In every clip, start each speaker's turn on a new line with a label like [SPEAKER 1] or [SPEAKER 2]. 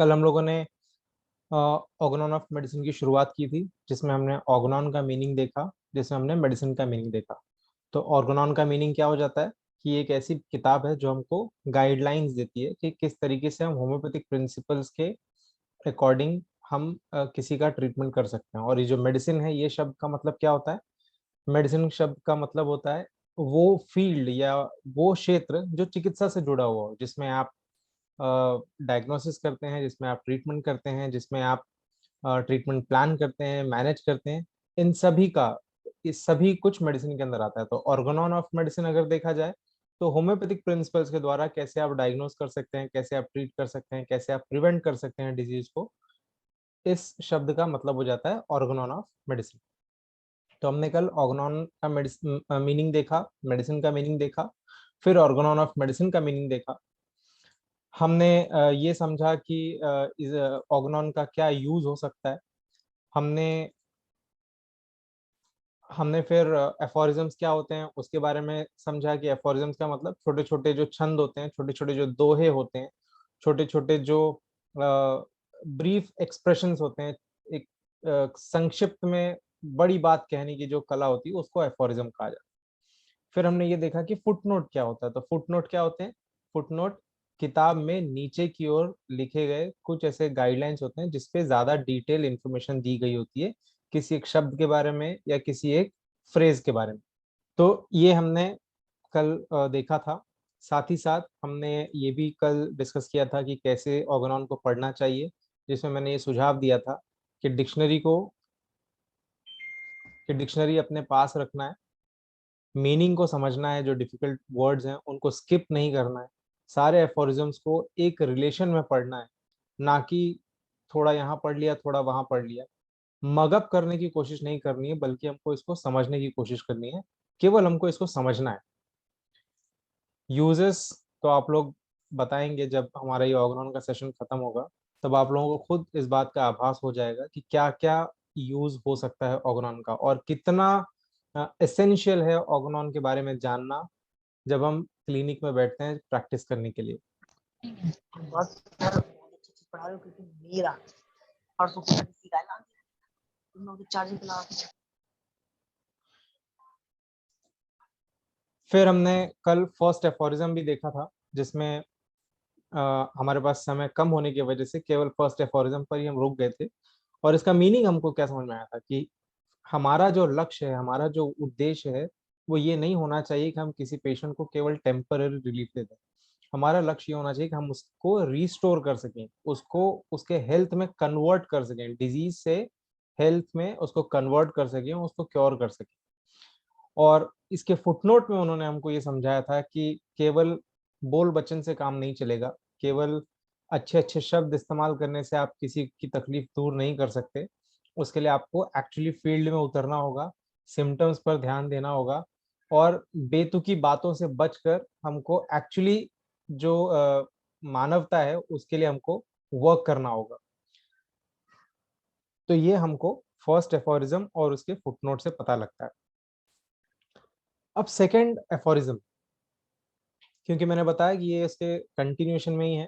[SPEAKER 1] कल हम लोगों ने ऑर्गनॉन ऑफ मेडिसिन की शुरुआत की थी, जिसमें हमने ऑर्गनॉन का मीनिंग देखा, जिसमें हमने मेडिसिन का मीनिंग देखा। तो ऑर्गनॉन का मीनिंग क्या हो जाता है कि एक ऐसी किताब है जो हमको गाइडलाइंस देती है कि किस तरीके से हम होम्योपैथिक प्रिंसिपल्स के अकॉर्डिंग हम किसी का ट्रीटमेंट कर सकते हैं। और ये जो मेडिसिन है, ये शब्द का मतलब क्या होता है? मेडिसिन शब्द का मतलब होता है वो फील्ड या वो क्षेत्र जो चिकित्सा से जुड़ा हुआ हो, जिसमें आप डायग्नोसिस करते हैं, जिसमें आप ट्रीटमेंट करते हैं, जिसमें आप ट्रीटमेंट प्लान करते हैं, मैनेज करते हैं। इन सभी का, इस सभी कुछ मेडिसिन के अंदर आता है। तो ऑर्गनॉन ऑफ मेडिसिन अगर देखा जाए तो होम्योपैथिक प्रिंसिपल्स के द्वारा कैसे आप डायग्नोस कर सकते हैं, कैसे आप ट्रीट कर सकते हैं, कैसे आप प्रिवेंट कर सकते हैं डिजीज को, इस शब्द का मतलब हो जाता है ऑर्गनॉन ऑफ मेडिसिन। तो हमने कल ऑर्गनॉन का मेडिसिन मीनिंग देखा, मेडिसिन का मीनिंग देखा, फिर ऑर्गनॉन ऑफ मेडिसिन का मीनिंग देखा। हमने ये समझा कि इस ऑर्गनॉन का क्या यूज हो सकता है। हमने हमने फिर एफोरिज्म्स क्या होते हैं उसके बारे में समझा कि एफोरिज्म्स का मतलब छोटे छोटे जो छंद होते हैं, छोटे छोटे जो दोहे होते हैं, छोटे छोटे जो ब्रीफ एक्सप्रेशंस होते हैं, एक संक्षिप्त में बड़ी बात कहने की जो कला होती है, उसको एफोरिज्म कहा जाता है। फिर हमने ये देखा कि फुटनोट क्या होता है। तो फुटनोट क्या होते हैं? फुटनोट किताब में नीचे की ओर लिखे गए कुछ ऐसे गाइडलाइंस होते हैं जिसपे ज्यादा डिटेल इंफॉर्मेशन दी गई होती है किसी एक शब्द के बारे में या किसी एक फ्रेज के बारे में। तो ये हमने कल देखा था। साथ ही साथ हमने ये भी कल डिस्कस किया था कि कैसे ऑर्गेनॉन को पढ़ना चाहिए, जिसमें मैंने ये सुझाव दिया था कि डिक्शनरी अपने पास रखना है, मीनिंग को समझना है, जो डिफिकल्ट वर्ड्स हैं उनको स्किप नहीं करना है, सारे एफोरिज्म्स को एक रिलेशन में पढ़ना है, ना कि थोड़ा यहाँ पढ़ लिया थोड़ा वहां पढ़ लिया। मगअप करने की कोशिश नहीं करनी है, बल्कि हमको इसको समझने की कोशिश करनी है। केवल हमको इसको समझना है। यूजेस तो आप लोग बताएंगे जब हमारा ये ऑर्गेनॉन का सेशन खत्म होगा, तब आप लोगों को खुद इस बात का आभास हो जाएगा कि क्या क्या यूज हो सकता है ऑर्गेनॉन का, और कितना एसेंशियल है ऑर्गेनॉन के बारे में जानना जब हम क्लिनिक में बैठते हैं प्रैक्टिस करने के लिए।
[SPEAKER 2] बहुत सर बहुत अच्छी चीज पढ़ा रहे हो, क्योंकि मेरा परसों को किसी का ऐलान तुम लोग चार्जिंग पे लगा के।
[SPEAKER 1] फिर हमने कल फर्स्ट एफोरिज्म भी देखा था, जिसमें हमारे पास समय कम होने की वजह से केवल फर्स्ट एफोरिज्म पर ही हम रुक गए थे। और इसका मीनिंग हमको क्या समझ में आया था कि हमारा जो लक्ष्य है, हमारा जो उद्देश्य है, वो ये नहीं होना चाहिए कि हम किसी पेशेंट को केवल टेम्पररी रिलीफ दे दें। हमारा लक्ष्य ये होना चाहिए कि हम उसको रिस्टोर कर सकें, उसको उसके हेल्थ में कन्वर्ट कर सकें, डिजीज से हेल्थ में उसको कन्वर्ट कर सकें, उसको क्योर कर सकें। और इसके फुटनोट में उन्होंने हमको ये समझाया था कि केवल बोल बच्चन से काम नहीं चलेगा, केवल अच्छे अच्छे शब्द इस्तेमाल करने से आप किसी की तकलीफ दूर नहीं कर सकते। उसके लिए आपको एक्चुअली फील्ड में उतरना होगा, सिम्टम्स पर ध्यान देना होगा, और बेतुकी बातों से बचकर हमको एक्चुअली जो मानवता है उसके लिए हमको वर्क करना होगा। तो ये हमको फर्स्ट एफोरिज्म और उसके फुटनोट से पता लगता है। अब सेकंड एफोरिज्म, क्योंकि मैंने बताया कि ये इसके कंटिन्यूएशन में ही है,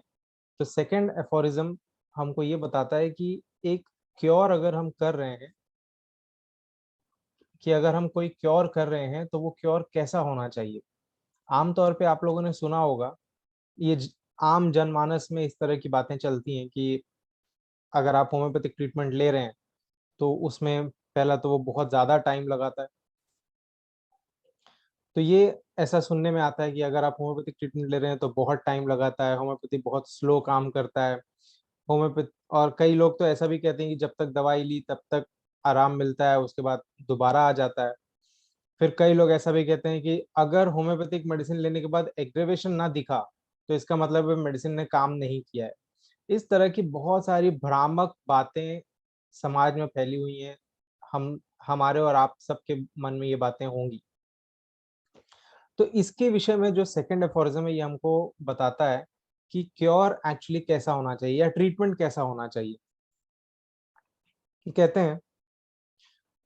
[SPEAKER 1] तो सेकंड एफोरिज्म हमको ये बताता है कि एक क्योर अगर हम कर रहे हैं, कि अगर हम कोई क्योर कर रहे हैं तो वो क्योर कैसा होना चाहिए। आमतौर पे आप लोगों ने सुना होगा, ये आम जनमानस में इस तरह की बातें चलती हैं कि अगर आप होम्योपैथिक ट्रीटमेंट ले रहे हैं तो उसमें पहला तो वो बहुत ज़्यादा टाइम लगाता है। तो ये ऐसा सुनने में आता है कि अगर आप होम्योपैथिक ट्रीटमेंट ले रहे हैं तो बहुत टाइम लगाता है, होम्योपैथी बहुत स्लो काम करता है। होम्योपैथ और कई लोग तो ऐसा भी कहते हैं कि जब तक दवाई ली तब तक आराम मिलता है, उसके बाद दोबारा आ जाता है। फिर कई लोग ऐसा भी कहते हैं कि अगर होम्योपैथिक मेडिसिन लेने के बाद एग्रेवेशन ना दिखा तो इसका मतलब है मेडिसिन ने काम नहीं किया है। इस तरह की बहुत सारी भ्रामक बातें समाज में फैली हुई हैं। हम हमारे और आप सबके मन में ये बातें होंगी। तो इसके विषय में जो सेकंड एफोरिज्म है, ये हमको बताता है कि क्योर एक्चुअली कैसा होना चाहिए या ट्रीटमेंट कैसा होना चाहिए। कि कहते हैं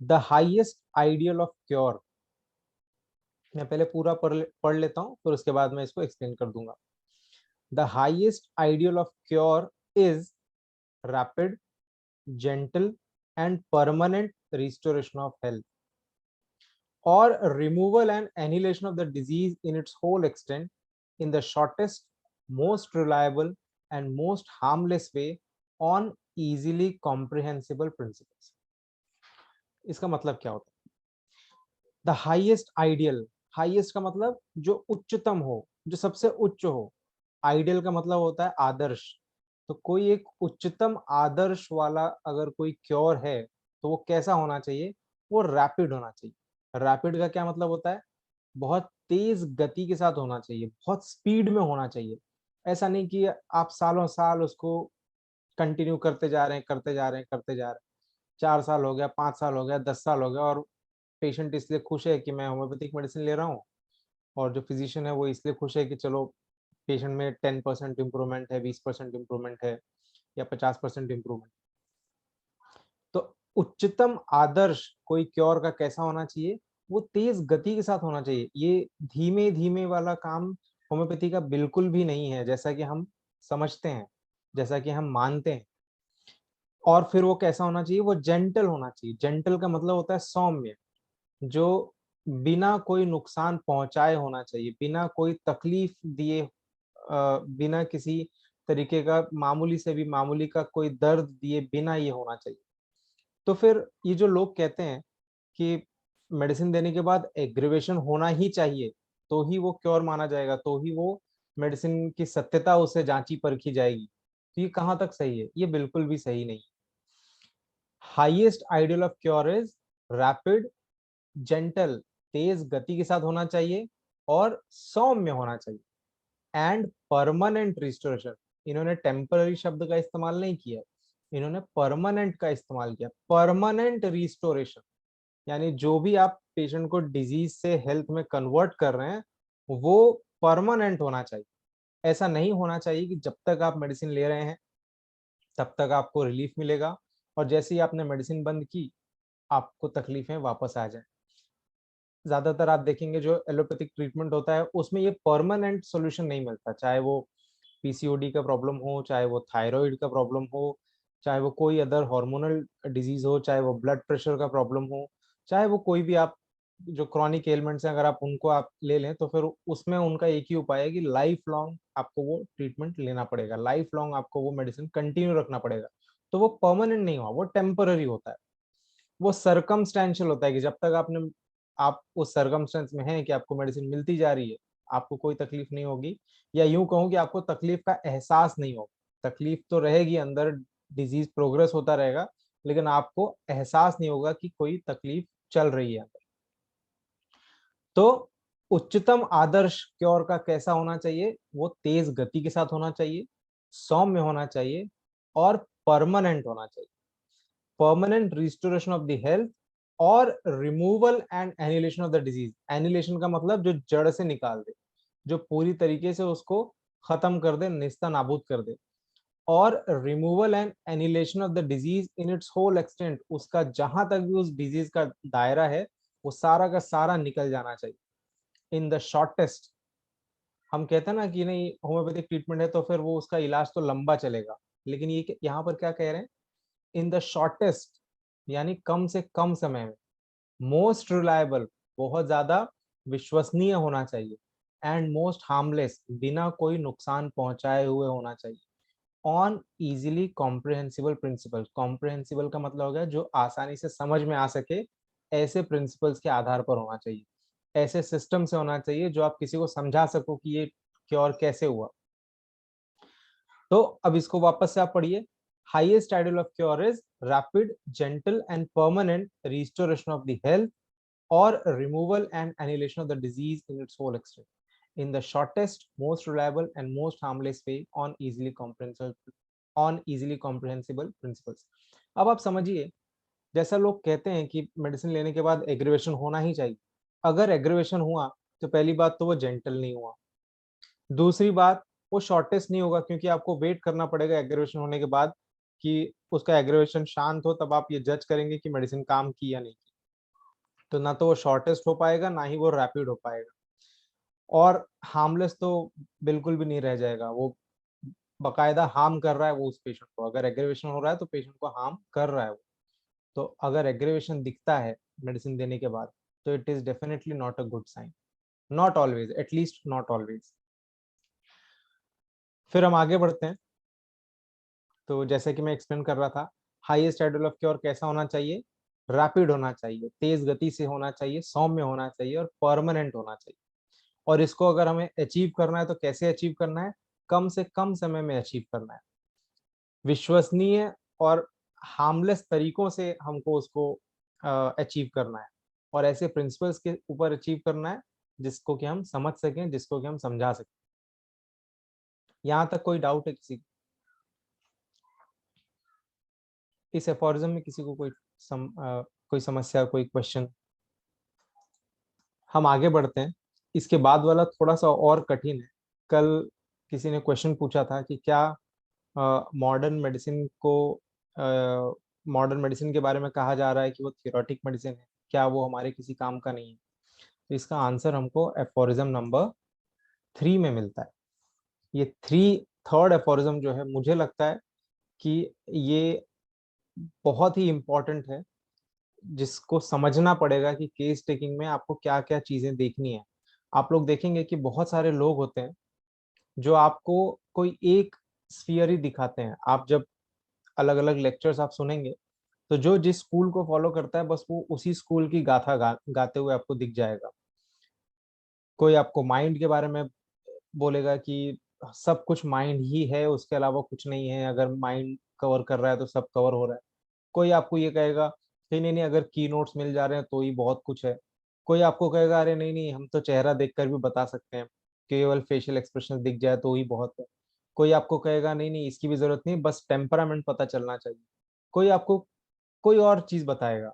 [SPEAKER 1] the highest ideal of cure. मैं पहले पूरा पढ़ लेता हूँ, फिर उसके बाद मैं इसको एक्सप्लेन कर दूंगा। The highest ideal of cure is rapid, gentle and permanent restoration of health, or removal and annihilation of the disease in its whole extent in the shortest, most reliable and most harmless way on easily comprehensible principles. इसका मतलब क्या होता है? The highest ideal, highest का मतलब जो उच्चतम हो, जो सबसे उच्च हो। आइडियल का मतलब होता है आदर्श। तो कोई एक उच्चतम आदर्श वाला अगर कोई क्योर है तो वो कैसा होना चाहिए? वो रैपिड होना चाहिए। रैपिड का क्या मतलब होता है? बहुत तेज गति के साथ होना चाहिए, बहुत स्पीड में होना चाहिए। ऐसा नहीं कि आप सालों साल उसको कंटिन्यू करते जा रहे हैं, करते जा रहे हैं, करते जा रहे हैं। 4 साल हो गया, 5 साल हो गया, 10 साल हो गया और पेशेंट इसलिए खुश है कि मैं होम्योपैथिक मेडिसिन ले रहा हूँ, और जो फिजिशियन है वो इसलिए खुश है कि चलो पेशेंट में 10% इम्प्रूवमेंट है, 20% इम्प्रूवमेंट है या 50% इम्प्रूवमेंट। तो उच्चतम आदर्श कोई क्योर का कैसा होना चाहिए? वो तेज गति के साथ होना चाहिए। ये धीमे धीमे वाला काम होम्योपैथी का बिल्कुल भी नहीं है, जैसा कि हम समझते हैं, जैसा कि हम मानते हैं। और फिर वो कैसा होना चाहिए? वो जेंटल होना चाहिए। जेंटल का मतलब होता है सौम्य, जो बिना कोई नुकसान पहुंचाए होना चाहिए, बिना कोई तकलीफ दिए, बिना किसी तरीके का मामूली से भी मामूली का कोई दर्द दिए बिना ये होना चाहिए। तो फिर ये जो लोग कहते हैं कि मेडिसिन देने के बाद एग्रीवेशन होना ही चाहिए, तो ही वो क्योर माना जाएगा, तो ही वो मेडिसिन की सत्यता उससे जांची परखी जाएगी, तो ये कहाँ तक सही है? ये बिल्कुल भी सही नहीं। Highest ideal of cure is rapid, gentle, तेज गति के साथ होना चाहिए और सौम्य होना चाहिए, एंड परमानेंट रिस्टोरेशन। इन्होंने टेम्पररी शब्द का इस्तेमाल नहीं किया, इन्होंने परमानेंट का इस्तेमाल किया। परमानेंट रिस्टोरेशन यानी जो भी आप पेशेंट को डिजीज से हेल्थ में कन्वर्ट कर रहे हैं वो परमानेंट होना चाहिए। ऐसा नहीं होना चाहिए कि जब तक आप मेडिसिन ले रहे हैं तब तक आपको रिलीफ मिलेगा और जैसे ही आपने मेडिसिन बंद की आपको तकलीफें वापस आ जाए। ज्यादातर आप देखेंगे जो एलोपैथिक ट्रीटमेंट होता है उसमें ये परमानेंट सॉल्यूशन नहीं मिलता, चाहे वो पीसीओडी का प्रॉब्लम हो, चाहे वो थायराइड का प्रॉब्लम हो, चाहे वो कोई अदर हार्मोनल डिजीज हो, चाहे वो ब्लड प्रेशर का प्रॉब्लम हो, चाहे वो कोई भी आप जो क्रॉनिक एलिमेंट्स हैं अगर आप उनको आप ले लें तो फिर उसमें उनका एक ही उपाय है कि लाइफ लॉन्ग आपको वो ट्रीटमेंट लेना पड़ेगा, लाइफ लॉन्ग आपको वो मेडिसिन कंटिन्यू रखना पड़ेगा। तो वो परमानेंट नहीं हुआ, वो टेम्पररी होता है, वो सर्कमस्टेंशियल होता है कि जब तक आप उस सर्कमस्टेंस में हैं कि आपको मेडिसिन मिलती जा रही है, आपको कोई तकलीफ नहीं होगी, या यूं कहूं कि आपको तकलीफ का एहसास नहीं होगा। तकलीफ तो रहेगी अंदर, डिजीज प्रोग्रेस होता रहेगा, लेकिन आपको एहसास नहीं होगा कि कोई तकलीफ चल रही है अंदर। तो उच्चतम आदर्श क्योर का कैसा होना चाहिए? वो तेज गति के साथ होना चाहिए, सौम्य होना चाहिए और परमानेंट होना चाहिए। Permanent restoration of the health और removal and annihilation of the disease. Annihilation का मतलब जो जड़ से निकाल दे, जो पूरी तरीके से उसको खत्म कर दे, निस्ता नाबूद कर दे। और removal and annihilation of the disease in its whole extent, उसका जहां तक भी उस डिजीज का दायरा है वो सारा का सारा निकल जाना चाहिए इन द शॉर्टेस्ट। हम कहते हैं ना कि नहीं होम्योपैथिक ट्रीटमेंट है तो फिर वो उसका इलाज तो लंबा चलेगा, लेकिन ये यहाँ पर क्या कह रहे हैं? इन द शॉर्टेस्ट यानी कम से कम समय में, मोस्ट रिलायबल बहुत ज्यादा विश्वसनीय होना चाहिए, एंड मोस्ट हार्मलेस बिना कोई नुकसान पहुंचाए हुए होना चाहिए, on easily comprehensible principle. Comprehensible का मतलब हो गया जो आसानी से समझ में आ सके, ऐसे प्रिंसिपल्स के आधार पर होना चाहिए, ऐसे सिस्टम से होना चाहिए जो आप किसी को समझा सको कि ये क्योर कैसे हुआ। तो अब इसको वापस से आप पढ़िए। Highest ideal of cure is rapid, gentle and permanent restoration of the health और removal and annihilation of the disease in its whole extent in the shortest, most reliable and most harmless way on easily comprehensible principles। अब आप समझिए, जैसा लोग कहते हैं कि medicine लेने के बाद एग्रीवेशन होना ही चाहिए। अगर एग्रीवेशन हुआ तो पहली बात तो वो जेंटल नहीं हुआ, दूसरी बात वो शॉर्टेस्ट नहीं होगा क्योंकि आपको वेट करना पड़ेगा एग्रीवेशन होने के बाद कि उसका एग्रीवेशन शांत हो, तब आप ये जज करेंगे कि मेडिसिन काम की या नहीं की। तो ना तो वो शॉर्टेस्ट हो पाएगा ना ही वो रैपिड हो पाएगा, और हार्मलेस तो बिल्कुल भी नहीं रह जाएगा, वो बकायदा हार्म कर रहा है वो उस पेशेंट को। अगर एग्रेवेशन हो रहा है तो पेशेंट को हार्म कर रहा है वो। तो अगर एग्रेवेशन दिखता है मेडिसिन देने के बाद, तो it is definitely not a good sign, not always, at least not always. फिर हम आगे बढ़ते हैं। तो जैसे कि मैं एक्सप्लेन कर रहा था, हाईएस्ट आइडल ऑफ क्योर कैसा होना चाहिए? रैपिड होना चाहिए, तेज गति से होना चाहिए, सौम्य होना चाहिए और परमानेंट होना चाहिए। और इसको अगर हमें अचीव करना है तो कैसे अचीव करना है? कम से कम समय में अचीव करना है, विश्वसनीय और हार्मलेस तरीकों से हमको उसको अचीव करना है, और ऐसे प्रिंसिपल्स के ऊपर अचीव करना है जिसको कि हम समझ सकें, जिसको कि हम समझा सकें। यहाँ तक कोई डाउट है किसी को? इस एफोरिज्म में किसी को कोई समस्या, कोई क्वेश्चन? हम आगे बढ़ते हैं। इसके बाद वाला थोड़ा सा और कठिन है। कल किसी ने क्वेश्चन पूछा था कि क्या मॉडर्न मेडिसिन को, मॉडर्न मेडिसिन के बारे में कहा जा रहा है कि वो थियोरेटिक मेडिसिन है, क्या वो हमारे किसी काम का नहीं है? तो इसका आंसर हमको एफोरिज्म नंबर 3 में मिलता है। ये थर्ड एफोरिज्म जो है, मुझे लगता है कि ये बहुत ही इम्पोर्टेंट है, जिसको समझना पड़ेगा कि केस टेकिंग में आपको क्या क्या चीजें देखनी है। आप लोग देखेंगे कि बहुत सारे लोग होते हैं जो आपको कोई एक स्फीयर ही दिखाते हैं। आप जब अलग अलग लेक्चर्स आप सुनेंगे, तो जो जिस स्कूल को फॉलो करता है बस वो उसी स्कूल की गाथा गाते हुए आपको दिख जाएगा। कोई आपको माइंड के बारे में बोलेगा कि सब कुछ माइंड ही है, उसके अलावा कुछ नहीं है, अगर माइंड कवर कर रहा है तो सब कवर हो रहा है। कोई आपको ये कहेगा कि नहीं नहीं, अगर की नोट्स मिल जा रहे हैं तो ही बहुत कुछ है। कोई आपको कहेगा अरे नहीं नहीं, हम तो चेहरा देखकर भी बता सकते हैं, केवल फेशियल एक्सप्रेशन दिख जाए तो ही बहुत है। कोई आपको कहेगा नहीं नहीं, इसकी भी जरूरत नहीं, बस टेम्परामेंट पता चलना चाहिए। कोई आपको कोई और चीज बताएगा।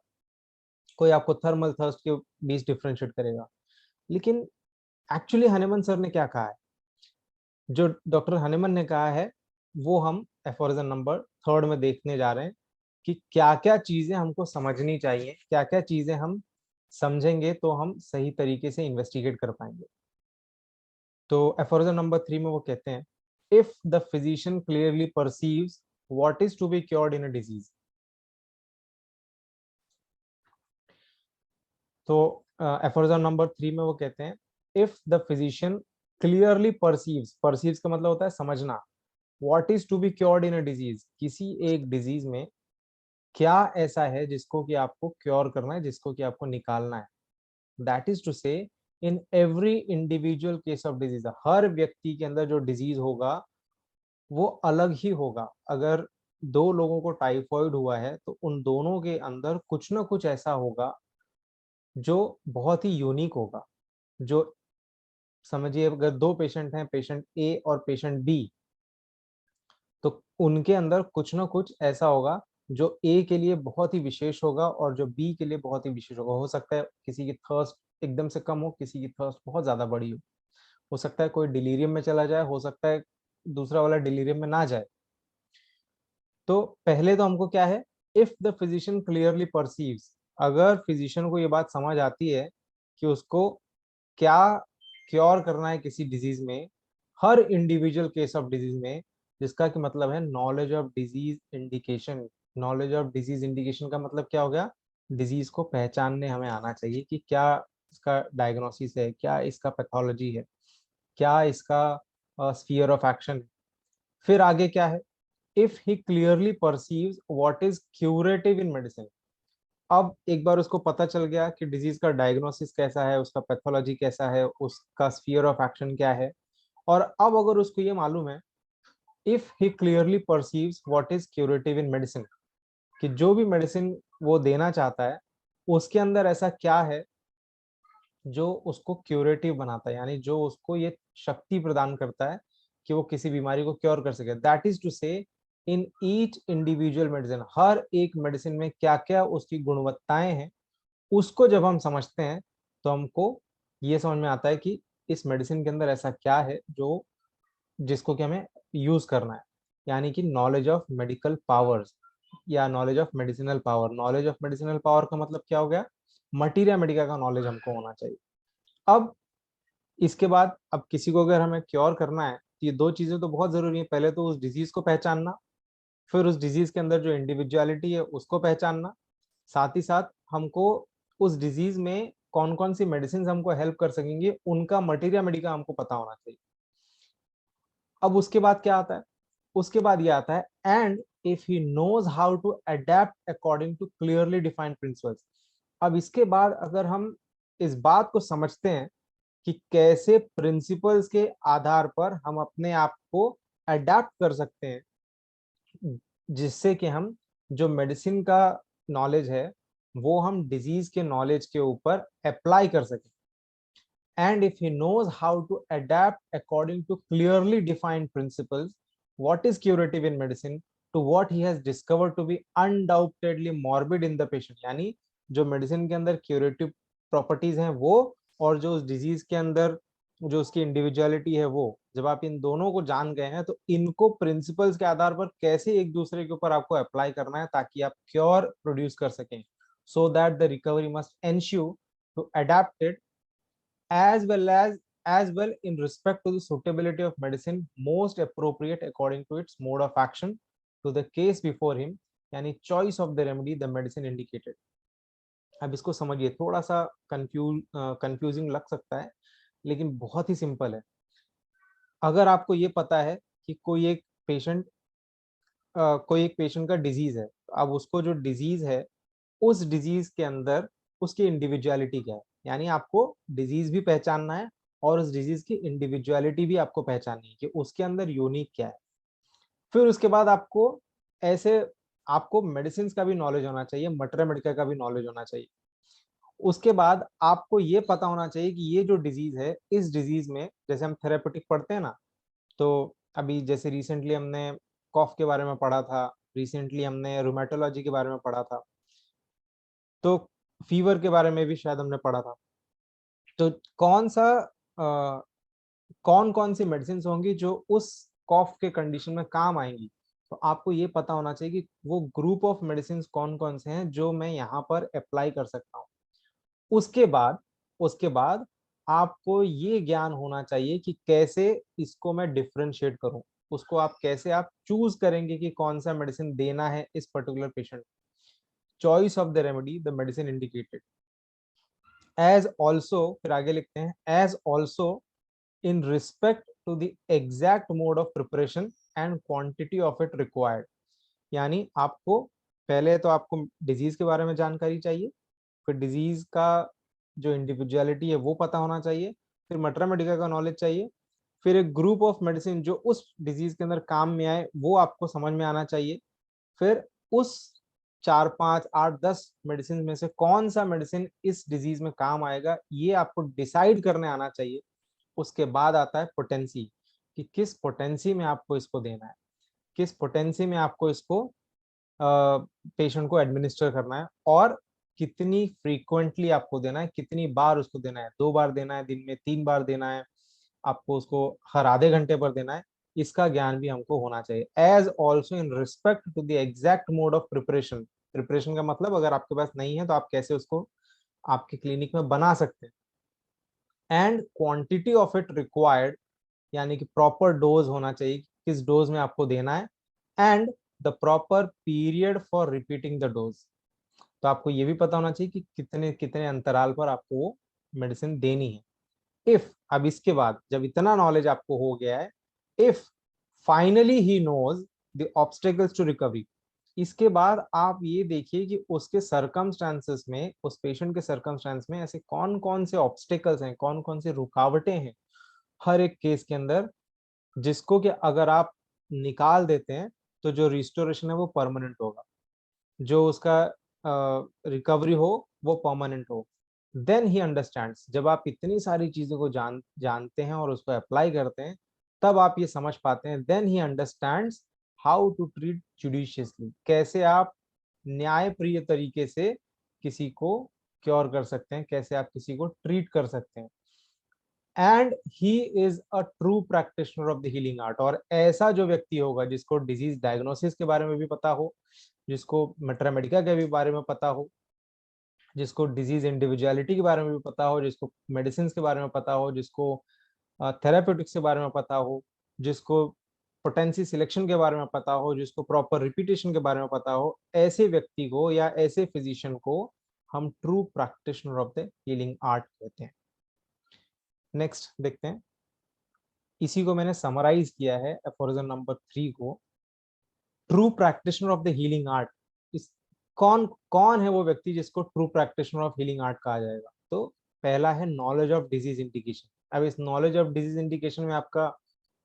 [SPEAKER 1] कोई आपको थर्मल थर्स्ट के बीच डिफरेंशिएट करेगा। लेकिन एक्चुअली हनेमन सर ने क्या कहा है? जो डॉक्टर हनेमन ने कहा है वो हम एफोरिज्म नंबर 3 में देखने जा रहे हैं, कि क्या क्या चीजें हमको समझनी चाहिए, क्या क्या चीजें हम समझेंगे तो हम सही तरीके से इन्वेस्टिगेट कर पाएंगे। तो एफोरिज्म नंबर 3 में वो कहते हैं, if the physician clearly perceives what is to be cured in a disease. तो एफोरिज्म नंबर 3 में वो कहते हैं, if the physician clearly perceives का मतलब होता है समझना, what is to be cured in a disease, किसी एक डिजीज में क्या ऐसा है जिसको कि आपको क्योर करना है, जिसको कि आपको निकालना है। That is to say, in every individual case of disease, हर व्यक्ति के अंदर जो डिजीज होगा वो अलग ही होगा। अगर दो लोगों को टाइफॉइड हुआ है तो उन दोनों के अंदर कुछ ना कुछ ऐसा होगा जो बहुत ही यूनिक होगा। जो समझिए, अगर दो पेशेंट हैं, पेशेंट ए और पेशेंट बी, तो उनके अंदर कुछ ना कुछ ऐसा होगा जो ए के लिए बहुत ही विशेष होगा और जो बी के लिए बहुत ही विशेष होगा। हो सकता है किसी की थर्स्ट एकदम से कम हो, किसी की थर्स्ट बहुत ज्यादा बड़ी हो सकता है कोई डिलीरियम में चला जाए, हो सकता है दूसरा वाला डिलीरियम में ना जाए। तो पहले तो हमको क्या है, if the physician clearly perceives, अगर फिजिशियन को ये बात समझ आती है कि उसको क्या क्योर करना है किसी डिजीज में, हर इंडिविजुअल केस ऑफ डिजीज में, जिसका कि मतलब है knowledge of disease indication. Knowledge of disease indication का मतलब क्या हो गया? डिजीज को पहचानने हमें आना चाहिए कि क्या इसका डायग्नोसिस है, क्या इसका पैथोलॉजी है, क्या इसका स्फीयर ऑफ एक्शन है। फिर आगे क्या है, if he clearly perceives what is curative in medicine. अब एक बार उसको पता चल गया कि डिजीज का डायग्नोसिस कैसा है, उसका पैथोलॉजी कैसा है, उसका स्फीयर ऑफ एक्शन क्या है, और अब अगर उसको ये मालूम है, if he clearly perceives what is curative in medicine, कि जो भी मेडिसिन वो देना चाहता है उसके अंदर ऐसा क्या है जो उसको क्यूरेटिव बनाता है, यानी जो उसको ये शक्ति प्रदान करता है कि वो किसी बीमारी को क्योर कर सके। That is to say, in each individual medicine, हर एक मेडिसिन में क्या क्या उसकी गुणवत्ताएं हैं, उसको जब हम समझते हैं तो हमको ये समझ में आता है कि इस मेडिसिन के अंदर ऐसा क्या है जो जिसको कि हमें यूज करना है। यानी कि नॉलेज ऑफ मेडिकल पावर्स या knowledge of medicinal power. Knowledge of medicinal power का मतलब क्या हो गया? मटीरिया मेडिका का नॉलेज हमको होना चाहिए। अब इसके बाद, अब किसी को अगर हमें क्योर करना है ये दो चीजें तो बहुत जरूरी है, पहले तो उस डिजीज को पहचानना, फिर उस डिजीज के अंदर जो इंडिविजुअलिटी है उसको पहचानना, साथ ही साथ हमको उस डिजीज में कौन कौन सी मेडिसिन हमको हेल्प कर सकेंगे उनका मटेरिया मेडिका हमको पता होना चाहिए। अब उसके बाद क्या आता है, उसके बाद ये आता है and if he knows how to adapt according to clearly defined principles. अब इसके बाद अगर हम इस बात को समझते हैं कि कैसे प्रिंसिपल्स के आधार पर हम अपने आप को अडेप्ट कर सकते हैं, जिससे कि हम जो मेडिसिन का नॉलेज है वो हम डिजीज के नॉलेज के ऊपर अप्लाई कर सकें। And if he knows how to adapt according to clearly defined principles, what is curative in medicine to what he has discovered to be undoubtedly morbid in the patient, यानी जो medicine के अंदर curative properties हैं वो, और जो उस disease के अंदर जो उसकी इंडिविजुअलिटी है वो, जब आप इन दोनों को जान गए हैं तो इनको प्रिंसिपल्स के आधार पर कैसे एक दूसरे के ऊपर आपको अप्लाई करना है ताकि आप क्योर प्रोड्यूस कर सकें, so that the recovery must ensure to adapted as well in respect to the suitability of medicine most appropriate according to its mode of action to the case before him, यानी choice of the remedy the medicine indicated। अब इसको समझिए, थोड़ा सा confusing लग सकता है लेकिन बहुत ही सिंपल है। अगर आपको ये पता है कि कोई एक पेशेंट का डिजीज है, तो अब उसको जो डिजीज है उस डिजीज के अंदर उसकी इंडिविजुअलिटी क्या है, यानी आपको डिजीज भी पहचानना है और उस डिजीज की इंडिविजुअलिटी भी आपको पहचाननी है कि उसके अंदर यूनिक क्या है। फिर उसके बाद ऐसे आपको मेडिसिन का भी नॉलेज होना चाहिए, मटेरिया मेडिका का भी नॉलेज होना चाहिए। उसके बाद आपको ये पता होना चाहिए कि ये जो डिजीज है, इस डिजीज में जैसे हम थेरेपेटिक पढ़ते हैं ना, तो अभी जैसे रिसेंटली हमने कॉफ के बारे में पढ़ा था, रिसेंटली हमने रूमेटोलॉजी के बारे में पढ़ा था, तो फीवर के बारे में भी शायद हमने पढ़ा था। तो कौन कौन सी मेडिसिन होंगी जो उस कॉफ के कंडीशन में काम आएंगी, तो आपको ये पता होना चाहिए कि वो ग्रुप ऑफ मेडिसिन कौन कौन से हैं जो मैं यहाँ पर अप्लाई कर सकता हूँ। उसके बाद आपको ये ज्ञान होना चाहिए कि कैसे इसको मैं डिफरेंशिएट करूं, उसको आप चूज करेंगे कि कौन सा मेडिसिन देना है इस particular patient. Choice of the remedy the medicine indicated as also, फिर आगे लिखते हैं as also in respect to the exact mode of preparation and quantity of it required. यानी आपको पहले तो आपको डिजीज के बारे में जानकारी चाहिए, फिर डिजीज का जो इंडिविजुअलिटी है वो पता होना चाहिए, फिर मटेरिया मेडिका का नॉलेज चाहिए, फिर एक ग्रुप ऑफ मेडिसिन जो उस डिजीज के अंदर काम में आए वो आपको समझ में आना चाहिए, फिर उस 4 5 8 10 मेडिसिन में से कौन सा मेडिसिन इस डिजीज में काम आएगा ये आपको डिसाइड करने आना चाहिए। उसके बाद आता है पोटेंसी, कि किस पोटेंसी में आपको इसको देना है, किस पोटेंसी में आपको इसको पेशेंट को एडमिनिस्टर करना है, और कितनी फ्रीक्वेंटली आपको देना है, कितनी बार उसको देना है, 2 बार देना है दिन में, 3 बार देना है, आपको उसको हर आधे घंटे पर देना है, इसका ज्ञान भी हमको होना चाहिए। As also in respect to the exact mode of preparation, preparation का मतलब अगर आपके पास नहीं है तो आप कैसे उसको आपके क्लिनिक में बना सकते हैं, and quantity of it required, यानी कि प्रॉपर डोज होना चाहिए, किस डोज में आपको देना है, and the proper period for repeating the dose. तो आपको ये भी पता होना चाहिए कि कितने कितने अंतराल पर आपको वो मेडिसिन देनी है। इफ, अब इसके बाद जब इतना नॉलेज आपको हो गया है, if finally he knows the obstacles to recovery, इसके बाद आप ये देखिए कि उसके सर्कमस्टांसेस में, उस पेशेंट के सर्कमस्टांस में ऐसे कौन कौन से ऑब्स्टेकल्स हैं, कौन कौन से रुकावटें हैं हर एक केस के अंदर, जिसको कि अगर आप निकाल देते हैं तो जो रिस्टोरेशन है वो परमानेंट होगा, जो उसका रिकवरी हो वो परमानेंट हो। देन ही अंडरस्टैंड्स, जब आप इतनी सारी चीजों को जानते हैं और उसको अप्लाई करते हैं, तब आप ये समझ पाते हैं, then he understands how to treat judiciously, कैसे आप न्यायप्रिय तरीके से किसी को क्योर कर सकते हैं, कैसे आप किसी को ट्रीट कर सकते हैं। And he is a true practitioner of the healing art, और ऐसा जो व्यक्ति होगा जिसको डिजीज डायग्नोसिस के बारे में भी पता हो, जिसको मटेरिया मेडिका के भी बारे में पता हो, जिसको डिजीज इंडिविजुअलिटी के बारे में भी पता हो, जिसको मेडिसिन के बारे में पता हो, जिसको थेरापेटिक्स के बारे में पता हो, जिसको पोटेंसी सिलेक्शन के बारे में पता हो, जिसको प्रॉपर रिपीटेशन के बारे में पता हो, ऐसे व्यक्ति को या ऐसे फिजिशियन को हम true practitioner of the healing art कहते हैं। नेक्स्ट देखते हैं, इसी को मैंने समराइज किया है एफोरिज्म नंबर 3 को। True practitioner of the healing art, इस कौन कौन है वो व्यक्ति जिसको true practitioner of healing art कहा जाएगा? तो पहला है नॉलेज ऑफ डिजीज इंडिकेशन। अब इस नॉलेज ऑफ डिजीज इंडिकेशन में आपका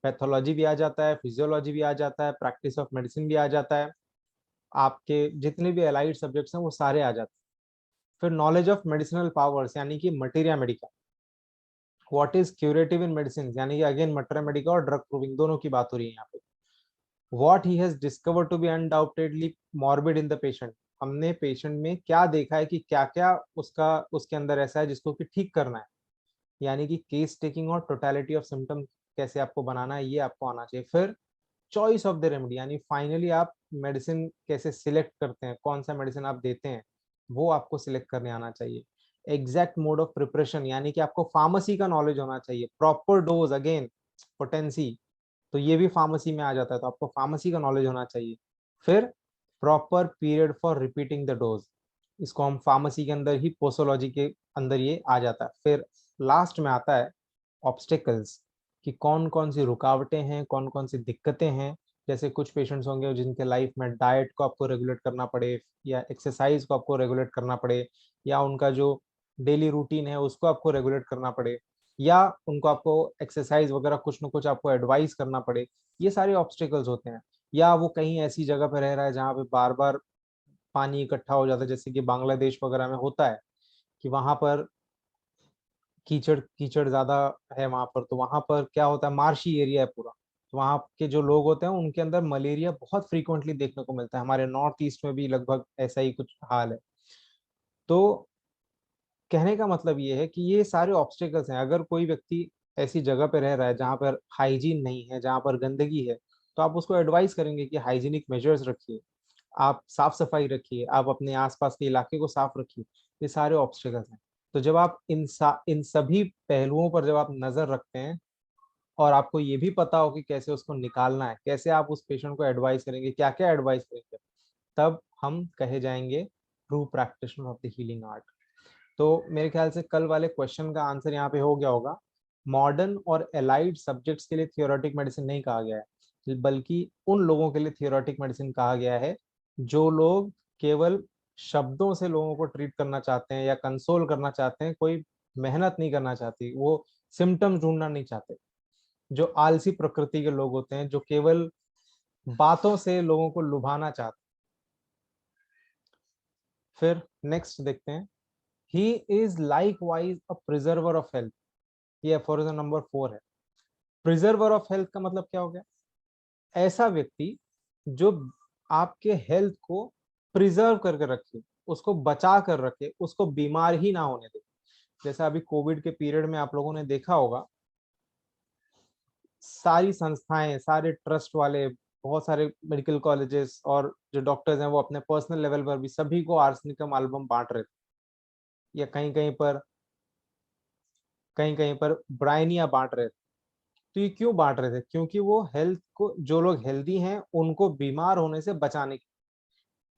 [SPEAKER 1] पैथोलॉजी भी आ जाता है, फिजियोलॉजी भी आ जाता है, प्रैक्टिस ऑफ मेडिसिन भी आ जाता है, आपके जितने भी अलाइड सब्जेक्ट्स हैं वो सारे आ जाते हैं। फिर नॉलेज ऑफ मेडिसिनल पावर्स यानी कि materia Medica, what is curative in medicine यानी कि अगेन मटेरिया मेडिका और ड्रग प्रूविंग दोनों की बात हो रही है यहाँ पे। What he has discovered to be undoubtedly morbid in the patient, हमने पेशेंट में क्या देखा है कि क्या क्या उसके अंदर ऐसा है जिसको कि ठीक करना है, यानी कि केस टेकिंग और टोटलिटी ऑफ सिम्टम कैसे आपको बनाना है ये आपको आना चाहिए। फिर चॉइस ऑफ द रेमेडी यानी फाइनली आप मेडिसिन कैसे सिलेक्ट करते हैं, कौन सा मेडिसिन आप देते हैं वो आपको सिलेक्ट करने आना चाहिए। एग्जैक्ट मोड ऑफ प्रिपरेशन यानी कि आपको फार्मेसी का नॉलेज होना चाहिए। प्रॉपर डोज, अगेन पोटेंसी, तो ये भी फार्मेसी में आ जाता है, तो आपको फार्मेसी का नॉलेज होना चाहिए। फिर proper period for repeating the dose, इसको हम फार्मेसी के अंदर ही पोसोलॉजी के अंदर ये आ जाता है। फिर लास्ट में आता है ऑब्स्टेकल्स, कि कौन कौन सी रुकावटें हैं, कौन कौन सी दिक्कतें हैं। जैसे कुछ पेशेंट्स होंगे जिनके लाइफ में डाइट को आपको रेगुलेट करना पड़े, या एक्सरसाइज को आपको रेगुलेट करना पड़े, या उनका जो डेली रूटीन है उसको आपको रेगुलेट करना पड़े, या उनको आपको एक्सरसाइज वगैरह कुछ ना कुछ आपको एडवाइस करना पड़े। ये सारे ऑब्स्टेकल्स होते हैं। या वो कहीं ऐसी जगह पे रह रहा है जहाँ पे बार बार पानी इकट्ठा हो जाता है, जैसे कि बांग्लादेश वगैरह में होता है कि वहां पर कीचड़ कीचड़ ज्यादा है वहां पर, तो वहां पर क्या होता है, मार्शी एरिया है पूरा, तो वहां के जो लोग होते हैं उनके अंदर मलेरिया बहुत फ्रीक्वेंटली देखने को मिलता है। हमारे नॉर्थ ईस्ट में भी लगभग ऐसा ही कुछ हाल है। तो कहने का मतलब ये है कि ये सारे ऑब्स्टेकल्स हैं। अगर कोई व्यक्ति ऐसी जगह पे रह रहा है जहाँ पर हाइजीन नहीं है, जहाँ पर गंदगी है, तो आप उसको एडवाइस करेंगे कि हाइजीनिक मेजर्स रखिए, आप साफ सफाई रखिए, आप अपने आसपास के इलाके को साफ रखिए। ये सारे ऑब्स्टेकल्स हैं। तो जब आप इन सभी पहलुओं पर जब आप नजर रखते हैं और आपको ये भी पता हो कि कैसे उसको निकालना है, कैसे आप उस पेशेंट को एडवाइस करेंगे, क्या क्या एडवाइस करेंगे, तब हम कहे जाएंगे true practitioner of the healing art. तो मेरे ख्याल से कल वाले क्वेश्चन का आंसर यहाँ पे हो गया होगा। मॉडर्न और एलाइड सब्जेक्ट्स के लिए थियोरेटिक मेडिसिन नहीं कहा गया है, बल्कि उन लोगों के लिए थियोरेटिक मेडिसिन कहा गया है जो लोग केवल शब्दों से लोगों को ट्रीट करना चाहते हैं या कंसोल करना चाहते हैं, कोई मेहनत नहीं करना चाहती, वो सिम्टम्स ढूंढना नहीं चाहते, जो आलसी प्रकृति के लोग होते हैं, जो केवल बातों से लोगों को लुभाना चाहते हैं। फिर नेक्स्ट देखते हैं, he is likewise a preserver of health, ये एफोरिज्म नंबर 4 है। प्रिजर्वर ऑफ हेल्थ का मतलब क्या हो गया? ऐसा व्यक्ति जो आपके हेल्थ को प्रिजर्व करके रखे, उसको बचा कर रखे, उसको बीमार ही ना होने दे। जैसा अभी कोविड के पीरियड में आप लोगों ने देखा होगा, सारी संस्थाएं, सारे ट्रस्ट वाले, बहुत सारे मेडिकल कॉलेजेस और जो डॉक्टर्स हैं वो अपने पर्सनल लेवल पर भी सभी को आर्सेनिकम एल्बम बांट रहे थे, या कहीं कहीं पर ब्राइनिया बांट रहे थे। तो ये क्यों बांट रहे थे? क्योंकि वो हेल्थ को, जो लोग हेल्दी हैं उनको बीमार होने से बचाने की,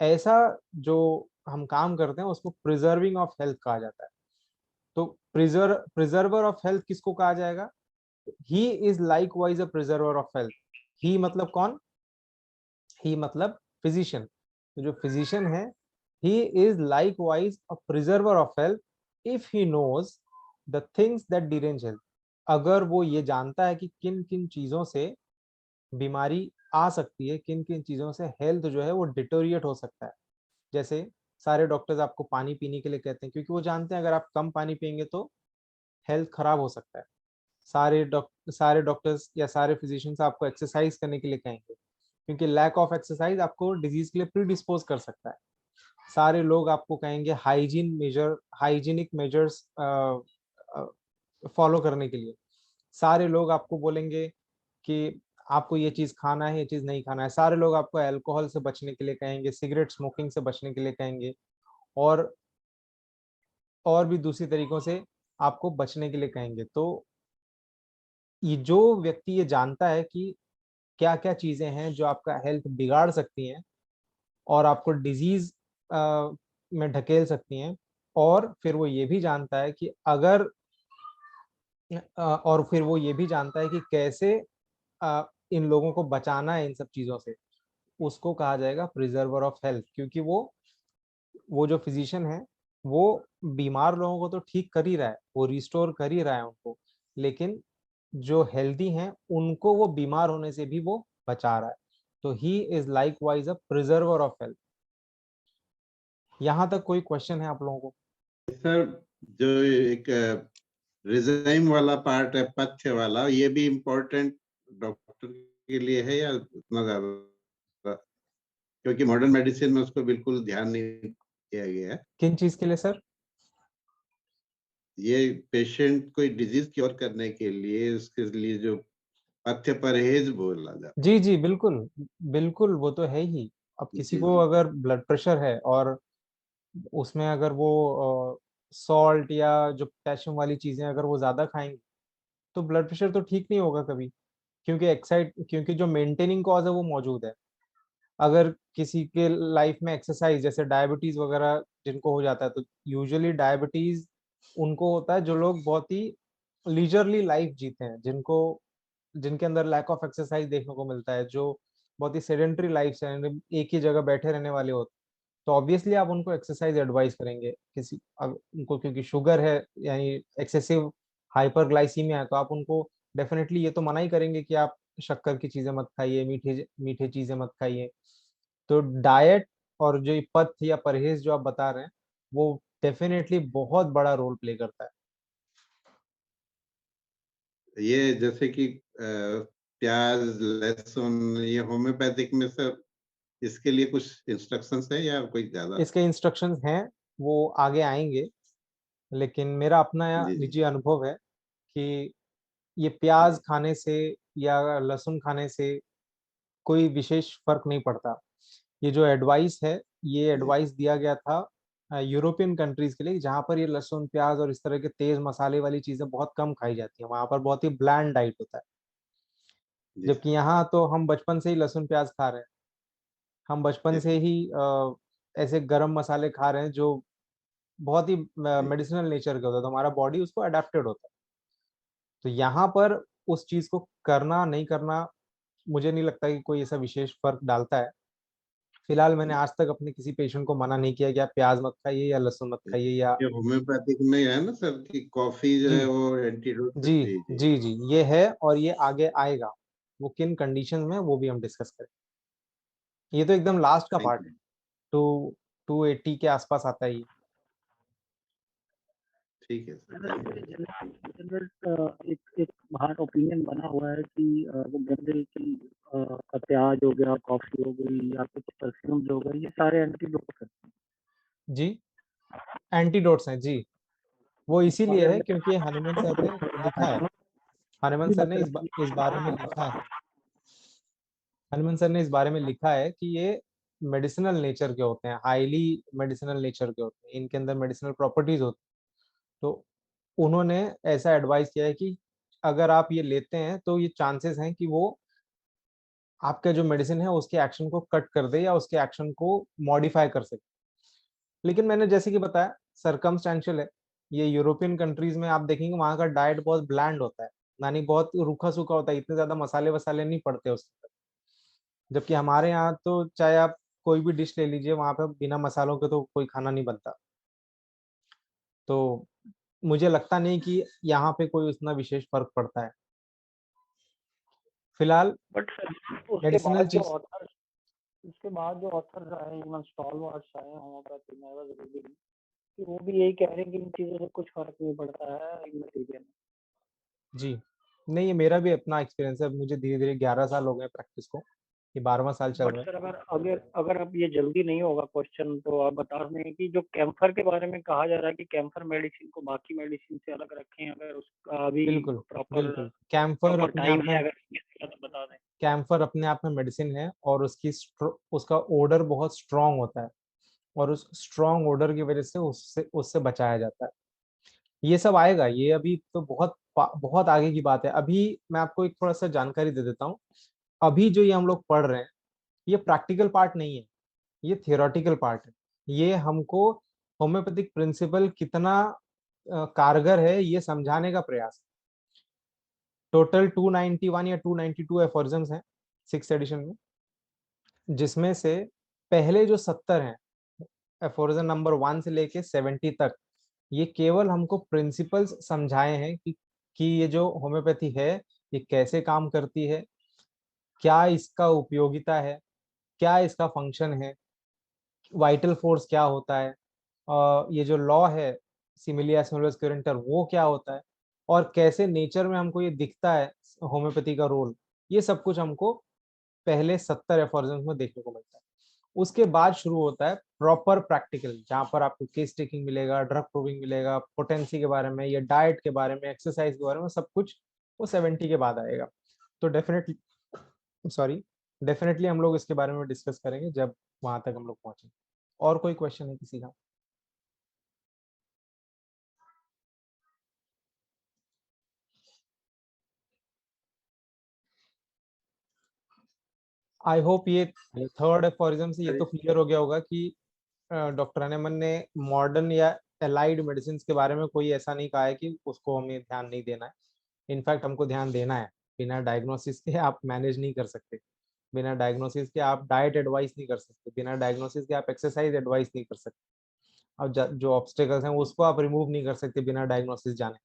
[SPEAKER 1] ऐसा जो हम काम करते हैं उसको प्रिजर्विंग ऑफ हेल्थ कहा जाता है। तो प्रिजर्वर ऑफ हेल्थ किसको कहा जाएगा? He is likewise a preserver of health. He मतलब कौन? ही मतलब फिजिशियन। तो जो फिजिशियन है, he is likewise a preserver of health if he knows the things that derange health. अगर वो ये जानता है कि किन किन चीजों से बीमारी आ सकती है, किन किन चीजों से हेल्थ जो है वो डिटोरिएट हो सकता है। जैसे सारे डॉक्टर्स आपको पानी पीने के लिए कहते हैं, क्योंकि वो जानते हैं अगर आप कम पानी पियेंगे तो हेल्थ खराब हो सकता है। सारे डॉक्टर्स या सारे फिजिशियंस आपको एक्सरसाइज करने के लिए कहेंगे, क्योंकि लैक ऑफ एक्सरसाइज आपको डिजीज के लिए प्रीडिस्पोज कर सकता है। सारे लोग आपको कहेंगे हाइजीनिक मेजर्स फॉलो करने के लिए। सारे लोग आपको बोलेंगे कि आपको ये चीज खाना है, ये चीज नहीं खाना है। सारे लोग आपको अल्कोहल से बचने के लिए कहेंगे, सिगरेट स्मोकिंग से बचने के लिए कहेंगे, और और भी दूसरी तरीकों से आपको बचने के लिए कहेंगे। तो ये जो व्यक्ति ये जानता है कि क्या क्या चीजें हैं जो आपका हेल्थ बिगाड़ सकती हैं और आपको डिजीज में ढकेल सकती हैं, और फिर वो ये भी जानता है कि अगर और फिर वो ये भी जानता है कि कैसे इन लोगों को बचाना है इन सब चीजों से, उसको कहा जाएगा प्रिजर्वर ऑफ हेल्थ। क्योंकि वो जो फिजिशियन है वो बीमार लोगों को तो ठीक कर ही रहा है, वो रिस्टोर कर ही रहा है उनको, लेकिन जो हेल्दी हैं उनको वो बीमार होने से भी वो बचा रहा है। तो ही is likewise a preserver of health. यहाँ तक कोई क्वेश्चन है आप लोगों को?
[SPEAKER 3] सर, जो एक रिजाइम वाला पार्ट है, पथ्य वाला, ये भी इम्पोर्टेंट डॉक्टर के लिए है या उतना ज्यादा? क्योंकि मॉडर्न मेडिसिन में उसको बिल्कुल ध्यान नहीं दिया गया है।
[SPEAKER 1] किन चीज के लिए सर?
[SPEAKER 3] ये पेशेंट कोई डिजीज क्योर करने के लिए उसके लिए जो पथ्य परहेज बोला जाता
[SPEAKER 1] जी जी बिल्कुल, बिल्कुल वो तो है ही। अब
[SPEAKER 3] है।
[SPEAKER 1] किसी
[SPEAKER 3] जी
[SPEAKER 1] को
[SPEAKER 3] जी।
[SPEAKER 1] अगर ब्लड प्रेशर है और उसमें अगर वो सॉल्ट या जो पोटेशियम वाली चीजें अगर वो ज्यादा खाएंगे तो ब्लड प्रेशर तो ठीक नहीं होगा कभी। क्योंकि जो मेंटेनिंग कॉज है वो मौजूद है। अगर किसी के लाइफ में एक्सरसाइज, जैसे डायबिटीज वगैरह जिनको हो जाता है, तो यूजुअली डायबिटीज उनको होता है जो लोग बहुत ही लीजरली लाइफ जीते हैं, जिनके अंदर लैक ऑफ एक्सरसाइज देखने को मिलता है, जो बहुत ही सेडेंटरी लाइफ है, एक ही जगह बैठे रहने वाले होते हैं। तो ऑब्वियसली आप उनको एक्सरसाइज एडवाइस करेंगे। उनको क्योंकि शुगर है, यानी एक्सेसिव हाइपरग्लाइसीमिया है, तो आप उनको डेफिनेटली ये तो मना ही करेंगे कि आप शक्कर की चीजें मत खाइए, मीठे मीठे चीजें मत खाइए। तो डाइट और जो ये पथ्य या परहेज जो आप बता रहे हैं, वो डेफिनेटली बहुत बड़ा रोल प्ले करता है।
[SPEAKER 3] ये जैसे कि प्याज, लहसुन, ये होम्योपैथिक में सर इसके लिए कुछ इंस्ट्रक्शंस है या कोई ज्यादा?
[SPEAKER 1] इसके इंस्ट्रक्शंस हैं, वो आगे आएंगे, लेकिन मेरा अपना
[SPEAKER 3] जी जी।
[SPEAKER 1] निजी अनुभव है कि ये प्याज खाने से या लहसुन खाने से कोई विशेष फर्क नहीं पड़ता। ये जो एडवाइस है, ये
[SPEAKER 3] जी
[SPEAKER 1] एडवाइस दिया गया था यूरोपियन कंट्रीज के लिए, जहाँ पर ये लहसुन प्याज और इस तरह के तेज मसाले वाली चीजें बहुत कम खाई जाती हैं। वहाँ पर बहुत ही ब्लैंड डाइट होता है।
[SPEAKER 3] जी
[SPEAKER 1] जबकि
[SPEAKER 3] सर।
[SPEAKER 1] यहाँ तो हम बचपन से ही लहसुन प्याज खा रहे हैं, हम बचपन
[SPEAKER 3] जी
[SPEAKER 1] से
[SPEAKER 3] सर।
[SPEAKER 1] ही ऐसे गरम मसाले खा रहे हैं जो बहुत ही
[SPEAKER 3] जी
[SPEAKER 1] मेडिसिनल नेचर के होता है, तो हमारा बॉडी उसको अडेप्टेड होता है। तो यहाँ पर उस चीज को करना नहीं करना, मुझे नहीं लगता कि कोई ऐसा विशेष फर्क डालता है। फिलहाल मैंने आज तक अपने किसी पेशेंट को मना नहीं किया कि आप प्याज मत खाइए या लहसुन मत खाइए या।
[SPEAKER 3] ये होम्योपैथिक में है ना सर कि कॉफी जो
[SPEAKER 1] जी
[SPEAKER 3] है वो एंटीडोट?
[SPEAKER 1] जी
[SPEAKER 3] जी जी।
[SPEAKER 1] जी जी, ये है और ये आगे आएगा। वो किन कंडीशन में, वो भी हम डिस्कस करें। ये तो एकदम लास्ट का
[SPEAKER 3] थैंक
[SPEAKER 1] पार्ट
[SPEAKER 3] यू।
[SPEAKER 1] है। टू 280 के आसपास आता है ये।
[SPEAKER 3] ठीक है सर,
[SPEAKER 2] अगर
[SPEAKER 3] थैंक
[SPEAKER 2] मेरे
[SPEAKER 3] यू।
[SPEAKER 2] जनरल एक एक बाहर ओपिनियन बना हुआ है कि वो गंदे की का प्याज हो गया, कॉफी हो गई या कुछ परफ्यूम्स हो गए, ये सारे एंटीडोट है।
[SPEAKER 1] जी, एंटीडोट्स हैं जी। वो
[SPEAKER 2] हमारे
[SPEAKER 1] इसीलिए है
[SPEAKER 2] अंदर
[SPEAKER 1] क्योंकि हनुमान सर ने लिखा है, हनुमान
[SPEAKER 2] भी
[SPEAKER 1] सर ने
[SPEAKER 2] मतलब
[SPEAKER 1] इस बारे में लिखा है, हनुमान सर ने इस बारे में लिखा है कि ये मेडिसिनल नेचर के होते हैं, हाईली मेडिसिनल नेचर के होते हैं, इनके अंदर मेडिसिनल प्रॉपर्टीज होती हैं। तो उन्होंने ऐसा एडवाइस किया है कि अगर आप ये लेते हैं तो ये चांसेस हैं कि वो आपका जो मेडिसिन है उसके एक्शन को कट कर दे या उसके एक्शन को मॉडिफाई कर सके। लेकिन मैंने जैसे कि बताया, सरकमस्टेंशियल है। ये यूरोपियन कंट्रीज में आप देखेंगे वहाँ का डाइट बहुत ब्लैंड होता है, यानी बहुत रूखा सूखा होता है, इतने ज्यादा मसाले वसाले नहीं पड़ते उसके अंदर। जबकि हमारे यहाँ तो चाहे आप कोई भी डिश ले लीजिए, वहाँ पे बिना मसालों के तो कोई खाना नहीं बनता। तो मुझे लगता नहीं कि यहाँ पे कोई उतना विशेष फर्क पड़ता है फिलहाल।
[SPEAKER 2] बट उसके
[SPEAKER 1] मेडिसिनल
[SPEAKER 2] बाद जो
[SPEAKER 1] चीज।
[SPEAKER 2] ऑथर उसके बाद जो ऑथर्स आए, इवन स्टॉलवर्ड्स आए होम्योपैथी में, कि वो भी यही कह रहे हैं कि इन चीजों से कुछ फर्क नहीं पड़ता है इन मटीरियल में।
[SPEAKER 1] जी, नहीं ये मेरा भी अपना एक्सपीरियंस है। अब मुझे धीरे धीरे 11 साल हो गए प्रैक्टिस को, ये 12वां साल चल
[SPEAKER 2] बट
[SPEAKER 1] रहा है।
[SPEAKER 2] सर अगर अगर अब ये जल्दी नहीं होगा क्वेश्चन, तो आप बता रहे हैं कि जो कैंसर के बारे में कहा जा रहा है कि कैंसर मेडिसिन को बाकी मेडिसिन से अलग रखें, अगर उसका अभी
[SPEAKER 1] बिल्कुल
[SPEAKER 2] प्रॉपर
[SPEAKER 1] बिल्कुल, कैम्फर
[SPEAKER 2] प्रॉपर
[SPEAKER 1] अपने आप
[SPEAKER 2] टाइम
[SPEAKER 1] में,
[SPEAKER 2] है, अगर इसके तो बता दें।
[SPEAKER 1] कैम्फर अपने आप में मेडिसिन है और उसका ओडर बहुत स्ट्रांग होता है, और उस स्ट्रांग ओडर की वजह से उससे उससे बचाया जाता है। ये सब आएगा, ये अभी तो बहुत बहुत आगे की बात है। अभी मैं आपको एक थोड़ा सा जानकारी दे देता हूँ। अभी जो ये हम लोग पढ़ रहे हैं, ये प्रैक्टिकल पार्ट नहीं है, ये थियोरेटिकल पार्ट है। ये हमको होम्योपैथिक प्रिंसिपल कितना कारगर है ये समझाने का प्रयास है। टोटल 291 या 292 एफोरिज्म्स हैं 6th एडिशन में, जिसमें से पहले जो 70 हैं, एफोरिज्म नंबर 1 से लेके 70 तक, ये केवल हमको प्रिंसिपल्स समझाए हैं कि ये जो होम्योपैथी है ये कैसे काम करती है, क्या इसका उपयोगिता है, क्या इसका फंक्शन है, वाइटल फोर्स क्या होता है, ये जो लॉ है सिमिलिया सिमिलस क्यूरेंटर वो क्या होता है, और कैसे नेचर में हमको ये दिखता है होम्योपैथी का रोल। ये सब कुछ हमको पहले 70 एफोरिज्म्स में देखने को मिलता है। उसके बाद शुरू होता है प्रॉपर प्रैक्टिकल, जहाँ पर आपको केस टेकिंग मिलेगा, ड्रग प्रूविंग मिलेगा, पोटेंसी के बारे में, या डाइट के बारे में, एक्सरसाइज के बारे में, सब कुछ वो 70 के बाद आएगा। तो डेफिनेटली हम लोग इसके बारे में डिस्कस करेंगे जब वहां तक हम लोग पहुंचेंगे। और कोई क्वेश्चन है किसी का? आई होप ये थर्ड एफोरिज्म से ये तो क्लियर हो गया होगा कि डॉक्टर हनीमैन ने मॉडर्न या एलाइड मेडिसिन के बारे में कोई ऐसा नहीं कहा है कि उसको हमें ध्यान नहीं देना है। इनफैक्ट हमको ध्यान देना है। बिना डायग्नोसिस के आप मैनेज नहीं कर सकते, बिना डायग्नोसिस के आप डाइट एडवाइस नहीं कर सकते, बिना डायग्नोसिस के आप एक्सरसाइज एडवाइस नहीं कर सकते, अब जो ऑब्स्टेकल्स हैं उसको आप रिमूव नहीं कर सकते बिना डायग्नोसिस जाने।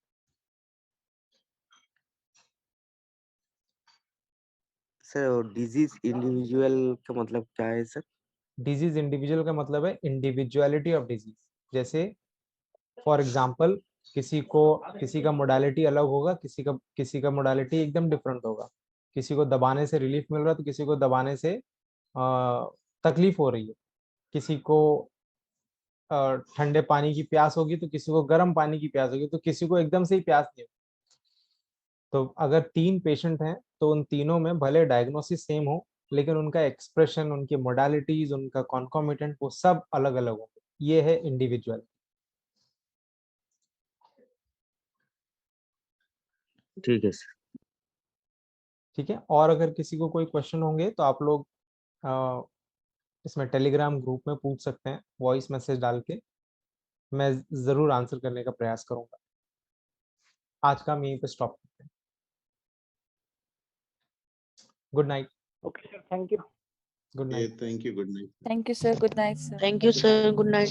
[SPEAKER 4] सर डिजीज इंडिविजुअल का मतलब क्या है सर?
[SPEAKER 1] डिजीज इंडिविजुअल का मतलब है इंडिविजुअलिटी ऑफ डिजीज। जैसे फॉर एग्जांपल किसी का मोडालिटी अलग होगा, किसी का मोडालिटी एकदम डिफरेंट होगा। किसी को दबाने से रिलीफ मिल रहा है तो किसी को दबाने से तकलीफ हो रही है। किसी को ठंडे पानी की प्यास होगी तो किसी को गर्म पानी की प्यास होगी, तो किसी को एकदम से ही प्यास नहीं होगी। तो अगर 3 पेशेंट हैं तो उन तीनों में भले डायग्नोसिस सेम हो, लेकिन उनका एक्सप्रेशन, उनकी मोडालिटीज, उनका कॉन्कोमिटेंट वो सब अलग अलग होंगे। ये है इंडिविजुअल।
[SPEAKER 4] ठीक है सर।
[SPEAKER 1] ठीक है। और अगर किसी को कोई क्वेश्चन होंगे तो आप लोग इसमें टेलीग्राम ग्रुप में पूछ सकते हैं, वॉइस मैसेज डाल के। मैं जरूर आंसर करने का प्रयास करूंगा। आज का हम यहीं पे स्टॉप करते हैं। Good night.
[SPEAKER 2] Okay sir, thank you.
[SPEAKER 1] Good night.
[SPEAKER 3] Thank you, good night.
[SPEAKER 5] Thank you, sir. Good night, sir.
[SPEAKER 4] Thank you sir, good night.